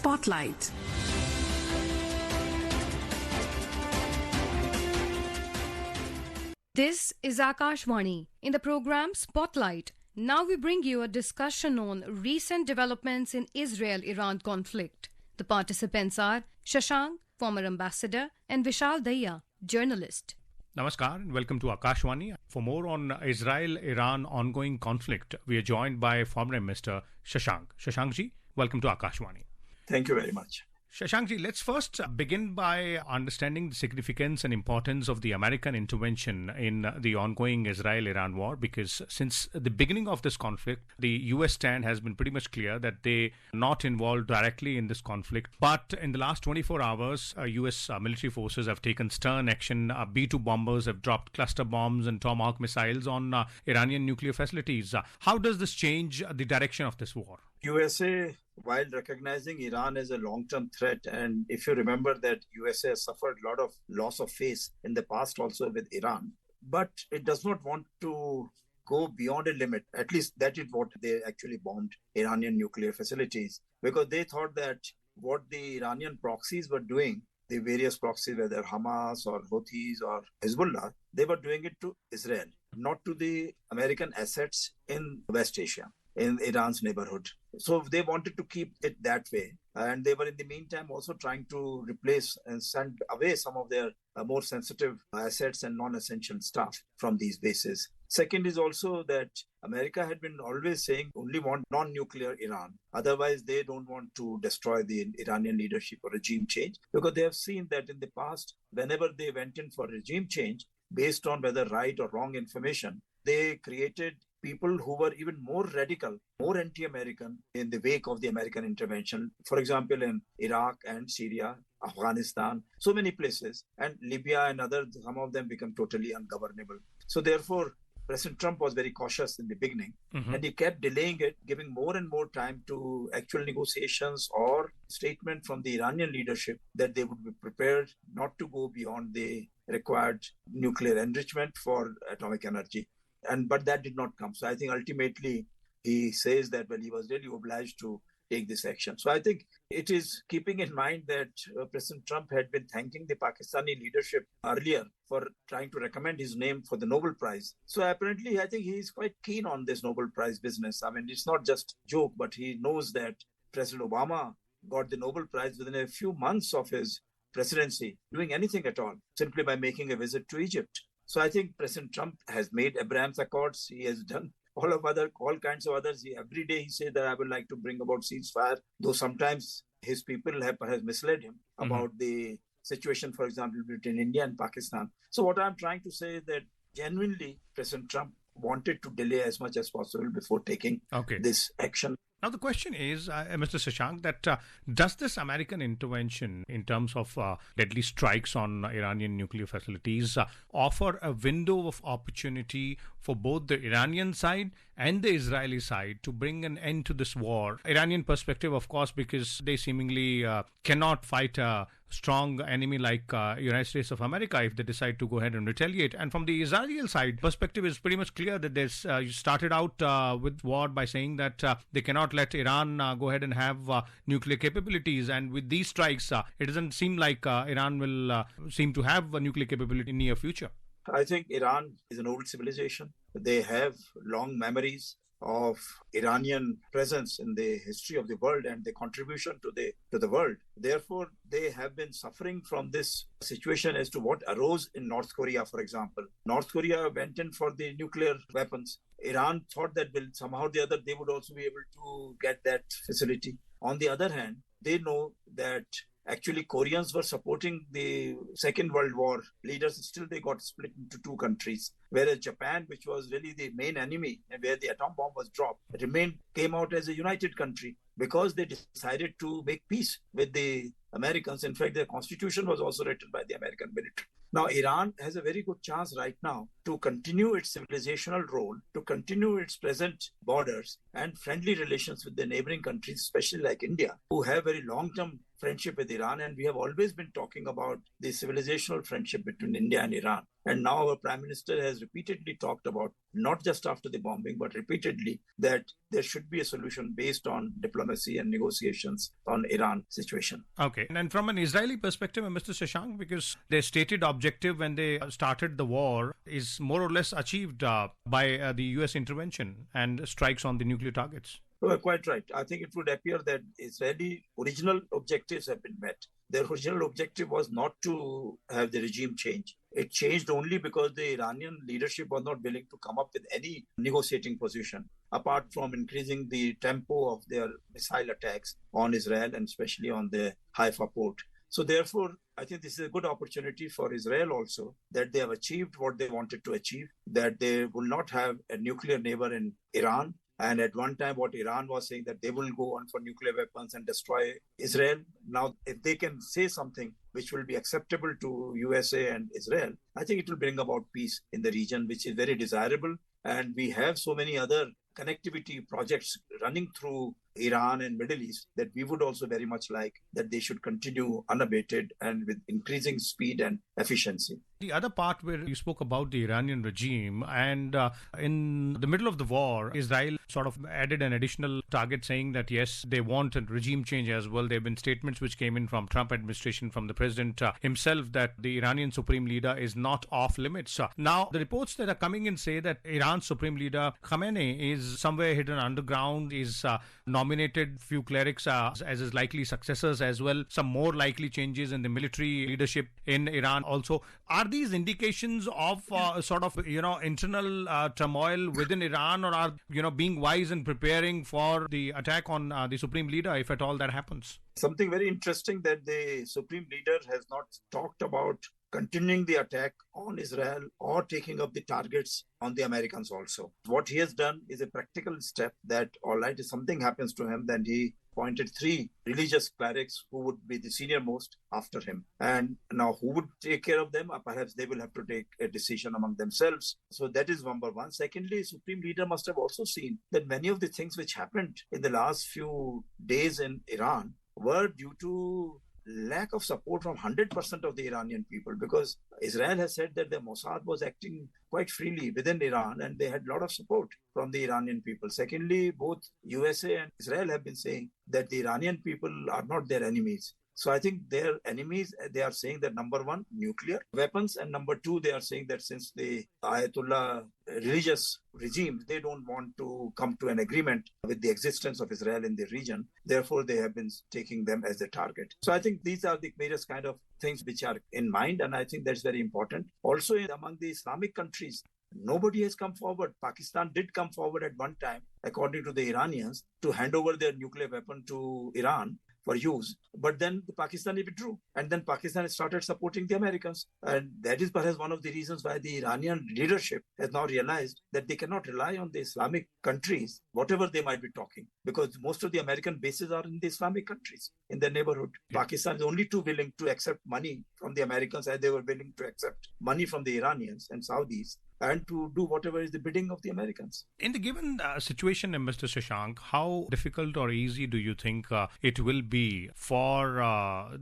Spotlight. This is Akashvani. In the program Spotlight, now we bring you a discussion on recent developments in Israel-Iran conflict. The participants are Shashank, former ambassador, and Vishal Dahiya, journalist. Namaskar and welcome to Akashvani. For more on Israel-Iran ongoing conflict, we are joined by former Minister Shashank. Shashankji, welcome to Akashvani. Thank you very much. Shashankji, let's first begin by understanding the significance and importance of the American intervention in the ongoing Israel-Iran war, because since the beginning of this conflict, the US stand has been pretty much clear that they are not involved directly in this conflict. But in the last 24 hours, US military forces have taken stern action. B-2 bombers have dropped cluster bombs and Tomahawk missiles on Iranian nuclear facilities. How does this change the direction of this war? USA, while recognizing Iran as a long-term threat, and if you remember that USA has suffered a lot of loss of face in the past also with Iran, but it does not want to go beyond a limit. At least that is what they actually bombed Iranian nuclear facilities, because they thought that what the Iranian proxies were doing, the various proxies, whether Hamas or Houthis or Hezbollah, they were doing it to Israel, not to the American assets in West Asia, in Iran's neighborhood. So they wanted to keep it that way. And they were in the meantime also trying to replace and send away some of their more sensitive assets and non-essential stuff from these bases. Second is also that America had been always saying only want non-nuclear Iran. Otherwise, they don't want to destroy the Iranian leadership or regime change, because they have seen that in the past, whenever they went in for regime change, based on whether right or wrong information, they created people who were even more radical, more anti-American in the wake of the American intervention. For example, in Iraq and Syria, Afghanistan, so many places, and Libya and others, some of them become totally ungovernable. So therefore, President Trump was very cautious in the beginning, and he kept delaying it, giving more and more time to actual negotiations or statement from the Iranian leadership that they would be prepared not to go beyond the required nuclear enrichment for atomic energy. But that did not come. So I think ultimately he says that, well, he was really obliged to take this action. So I think it is keeping in mind that President Trump had been thanking the Pakistani leadership earlier for trying to recommend his name for the Nobel Prize. So apparently I think he is quite keen on this Nobel Prize business. I mean, it's not just a joke, but he knows that President Obama got the Nobel Prize within a few months of his presidency, doing anything at all, simply by making a visit to Egypt. So I think President Trump has made Abraham's Accords. He has done all kinds of others. Every day he said that I would like to bring about ceasefire, though sometimes his people have perhaps misled him about the situation, for example, between India and Pakistan. So what I'm trying to say is that genuinely President Trump wanted to delay as much as possible before taking this action. Now, the question is, Mr. Shashank, that does this American intervention in terms of deadly strikes on Iranian nuclear facilities offer a window of opportunity for both the Iranian side and the Israeli side to bring an end to this war? Iranian perspective, of course, because they seemingly cannot fight a strong enemy like United States of America if they decide to go ahead and retaliate. And from the Israeli side, perspective is pretty much clear that there's you started out with war by saying that they cannot let Iran go ahead and have nuclear capabilities. And with these strikes, it doesn't seem like Iran will seem to have a nuclear capability in near future. I think Iran is an old civilization. They have long memories of Iranian presence in the history of the world and the contribution to the world. Therefore, they have been suffering from this situation as to what arose in North Korea, for example. North Korea went in for the nuclear weapons. Iran thought that somehow or the other they would also be able to get that facility. On the other hand, they know that actually Koreans were supporting the Second World War leaders. Still, they got split into two countries. Whereas Japan, which was really the main enemy and where the atom bomb was dropped, came out as a united country because they decided to make peace with the Americans. In fact, their constitution was also written by the American military. Now, Iran has a very good chance right now to continue its civilizational role, to continue its present borders and friendly relations with the neighboring countries, especially like India, who have very long-term friendship with Iran, and we have always been talking about the civilizational friendship between India and Iran. And now our Prime Minister has repeatedly talked about, not just after the bombing, but repeatedly, that there should be a solution based on diplomacy and negotiations on Iran situation. Okay. And from an Israeli perspective, Mr. Shashank, because their stated objective when they started the war is more or less achieved by the US intervention and strikes on the nuclear targets. You are quite right. I think it would appear that Israeli original objectives have been met. Their original objective was not to have the regime change. It changed only because the Iranian leadership was not willing to come up with any negotiating position, apart from increasing the tempo of their missile attacks on Israel and especially on the Haifa port. So therefore, I think this is a good opportunity for Israel also, that they have achieved what they wanted to achieve, that they will not have a nuclear neighbor in Iran. And at one time, what Iran was saying, that they will go on for nuclear weapons and destroy Israel. Now, if they can say something which will be acceptable to USA and Israel, I think it will bring about peace in the region, which is very desirable. And we have so many other connectivity projects running through Iran and Middle East that we would also very much like that they should continue unabated and with increasing speed and efficiency. The other part where you spoke about the Iranian regime, and in the middle of the war, Israel sort of added an additional target saying that yes, they want a regime change as well. There have been statements which came in from Trump administration, from the president himself, that the Iranian supreme leader is not off limits. Now, the reports that are coming in say that Iran's supreme leader Khamenei is somewhere hidden underground, is nominated few clerics as his likely successors as well. Some more likely changes in the military leadership in Iran also. Are these indications of sort of, internal turmoil within Iran, or are, being wise and preparing for the attack on the supreme leader if at all that happens? Something very interesting that the supreme leader has not talked about continuing the attack on Israel or taking up the targets on the Americans also. What he has done is a practical step that, all right, if something happens to him, then he appointed 3 religious clerics who would be the senior most after him. And now who would take care of them? Perhaps they will have to take a decision among themselves. So that is number one. Secondly, Supreme Leader must have also seen that many of the things which happened in the last few days in Iran were due to lack of support from 100% of the Iranian people, because Israel has said that the Mossad was acting quite freely within Iran and they had a lot of support from the Iranian people. Secondly, both USA and Israel have been saying that the Iranian people are not their enemies. So I think their enemies, they are saying that number one, nuclear weapons, and number two, they are saying that since the Ayatollah religious regime, they don't want to come to an agreement with the existence of Israel in the region. Therefore, they have been taking them as the target. So I think these are the various kind of things which are in mind, and I think that's very important. Also, among the Islamic countries, nobody has come forward. Pakistan did come forward at one time, according to the Iranians, to hand over their nuclear weapon to Iran for use. But then the Pakistani withdrew. And then Pakistan started supporting the Americans. And that is perhaps one of the reasons why the Iranian leadership has now realized that they cannot rely on the Islamic countries, whatever they might be talking, because most of the American bases are in the Islamic countries, in their neighborhood. Yeah. Pakistan is only too willing to accept money from the Americans as they were willing to accept money from the Iranians and Saudis, and to do whatever is the bidding of the Americans. In the given situation, Mr. Shashank, how difficult or easy do you think it will be for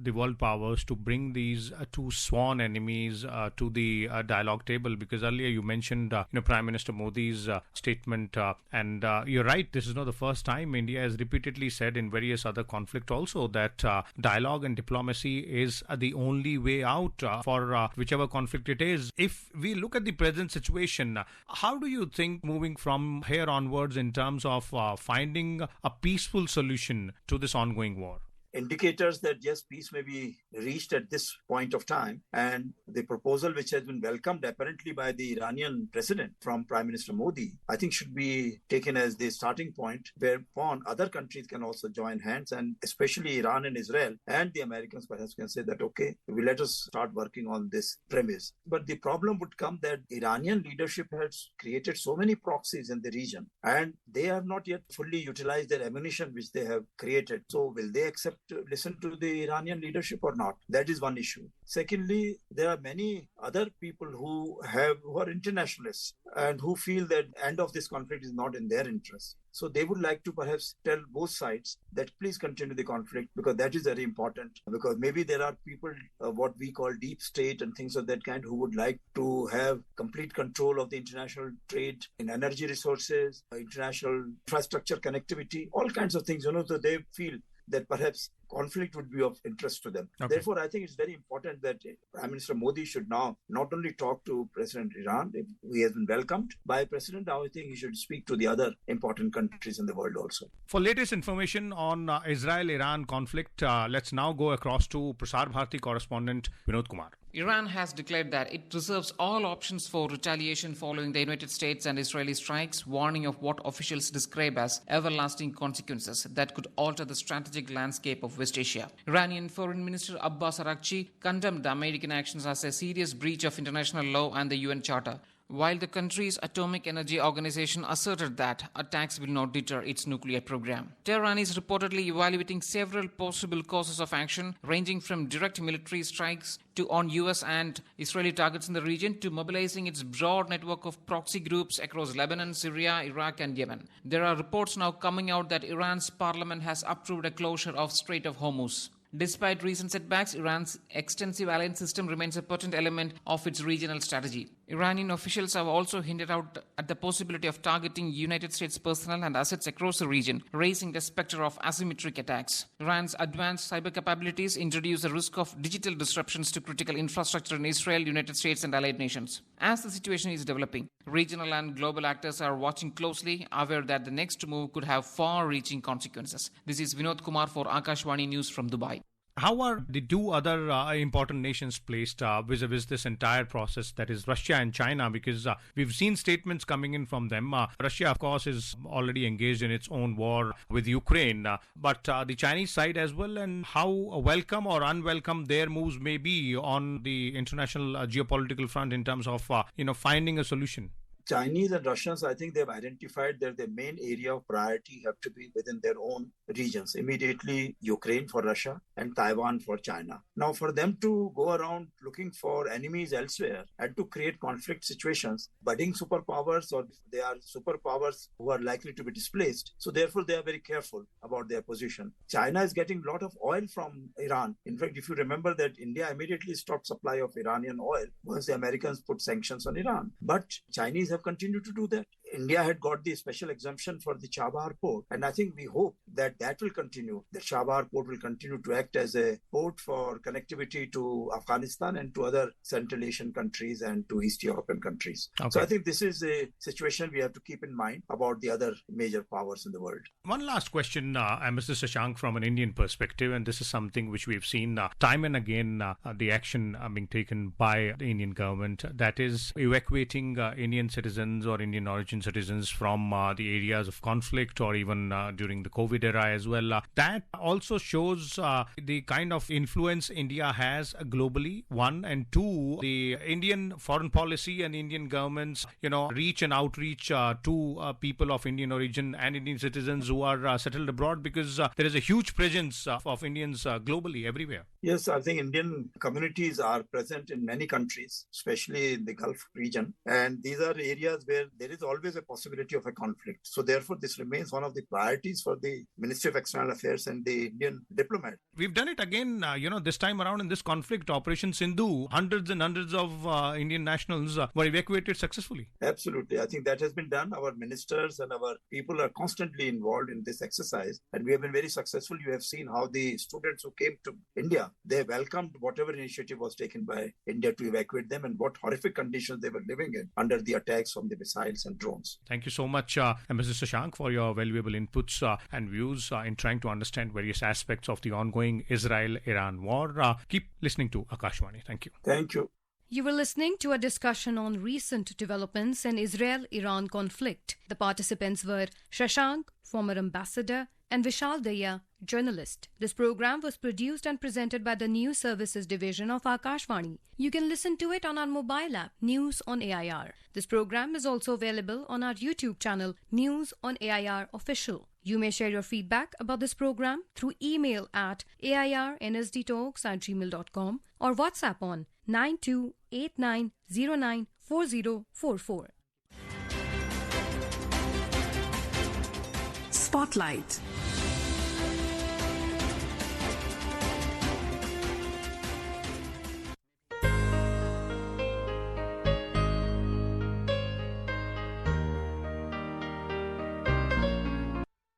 the world powers to bring these 2 sworn enemies to the dialogue table? Because earlier you mentioned Prime Minister Modi's statement, and you're right, this is not the first time. India has repeatedly said in various other conflicts also that dialogue and diplomacy is the only way out for whichever conflict it is. If we look at the present situation, how do you think moving from here onwards in terms of finding a peaceful solution to this ongoing war? Indicators that yes, peace may be reached at this point of time, and the proposal which has been welcomed apparently by the Iranian president from Prime Minister Modi, I think should be taken as the starting point whereupon other countries can also join hands, and especially Iran and Israel and the Americans perhaps can say that, okay, let us start working on this premise. But the problem would come that Iranian leadership has created so many proxies in the region, and they have not yet fully utilized their ammunition which they have created. So will they accept listen to the Iranian leadership or not? That is one issue. Secondly, there are many other people who are internationalists and who feel that end of this conflict is not in their interest. So they would like to perhaps tell both sides that please continue the conflict, because that is very important. Because maybe there are people, what we call deep state and things of that kind, who would like to have complete control of the international trade in energy resources, international infrastructure connectivity, all kinds of things, so they feel that perhaps conflict would be of interest to them. Okay. Therefore, I think it's very important that Prime Minister Modi should now not only talk to President Iran, he has been welcomed by President, now I think he should speak to the other important countries in the world also. For latest information on Israel-Iran conflict, let's now go across to Prasar Bharati correspondent Vinod Kumar. Iran has declared that it reserves all options for retaliation following the United States and Israeli strikes, warning of what officials describe as everlasting consequences that could alter the strategic landscape of West Asia. Iranian Foreign Minister Abbas Araghchi condemned the American actions as a serious breach of international law and the UN Charter, while the country's Atomic Energy Organization asserted that attacks will not deter its nuclear program. Tehran is reportedly evaluating several possible courses of action, ranging from direct military strikes to on US and Israeli targets in the region to mobilizing its broad network of proxy groups across Lebanon, Syria, Iraq and Yemen. There are reports now coming out that Iran's parliament has approved a closure of Strait of Hormuz. Despite recent setbacks, Iran's extensive alliance system remains a potent element of its regional strategy. Iranian officials have also hinted out at the possibility of targeting United States personnel and assets across the region, raising the specter of asymmetric attacks. Iran's advanced cyber capabilities introduce the risk of digital disruptions to critical infrastructure in Israel, United States, and allied nations. As the situation is developing, regional and global actors are watching closely, aware that the next move could have far-reaching consequences. This is Vinod Kumar for Akashvani News from Dubai. How are the two other important nations placed vis-a-vis this entire process, that is Russia and China? Because we've seen statements coming in from them. Russia, of course, is already engaged in its own war with Ukraine, but the Chinese side as well, and how welcome or unwelcome their moves may be on the international geopolitical front in terms of finding a solution. Chinese and Russians, I think they've identified that their main area of priority have to be within their own regions. Immediately, Ukraine for Russia and Taiwan for China. Now, for them to go around looking for enemies elsewhere and to create conflict situations, budding superpowers, or they are superpowers who are likely to be displaced. So therefore, they are very careful about their position. China is getting a lot of oil from Iran. In fact, if you remember that India immediately stopped supply of Iranian oil once the Americans put sanctions on Iran. But Chinese have continued to do that. India had got the special exemption for the Chabahar port, and I think we hope that will continue. The Chabahar port will continue to act as a port for connectivity to Afghanistan and to other Central Asian countries and to East European countries. Okay. So I think this is a situation we have to keep in mind about the other major powers in the world. One last question, Mr. Shashank, from an Indian perspective, and this is something which we've seen time and again, the action being taken by the Indian government, that is evacuating Indian citizens or Indian origin citizens from the areas of conflict, or even during the COVID era as well. That also shows the kind of influence India has globally, one, and two, the Indian foreign policy and Indian government's reach and outreach to people of Indian origin and Indian citizens who are settled abroad, because there is a huge presence of Indians globally everywhere. Yes, I think Indian communities are present in many countries, especially in the Gulf region, and these are areas where there is always a possibility of a conflict. So therefore, this remains one of the priorities for the Ministry of External Affairs and the Indian diplomat. We've done it again, this time around in this conflict, Operation Sindhu. Hundreds and hundreds of Indian nationals were evacuated successfully. Absolutely. I think that has been done. Our ministers and our people are constantly involved in this exercise, and we have been very successful. You have seen how the students who came to India, they welcomed whatever initiative was taken by India to evacuate them, and what horrific conditions they were living in under the attacks from the missiles and drones. Thank you so much, Mr. Shashank, for your valuable inputs and views in trying to understand various aspects of the ongoing Israel-Iran war. Keep listening to Akashvani. Thank you. Thank you. You were listening to a discussion on recent developments in Israel-Iran conflict. The participants were Shashank, former ambassador, and Vishal, Dahiya, journalist. This program was produced and presented by the News Services Division of Akashvani. You can listen to it on our mobile app, News on AIR. This program is also available on our YouTube channel, News on AIR Official. You may share your feedback about this program through email at airnsdtalks@gmail.com or WhatsApp on 9289094044. Spotlight.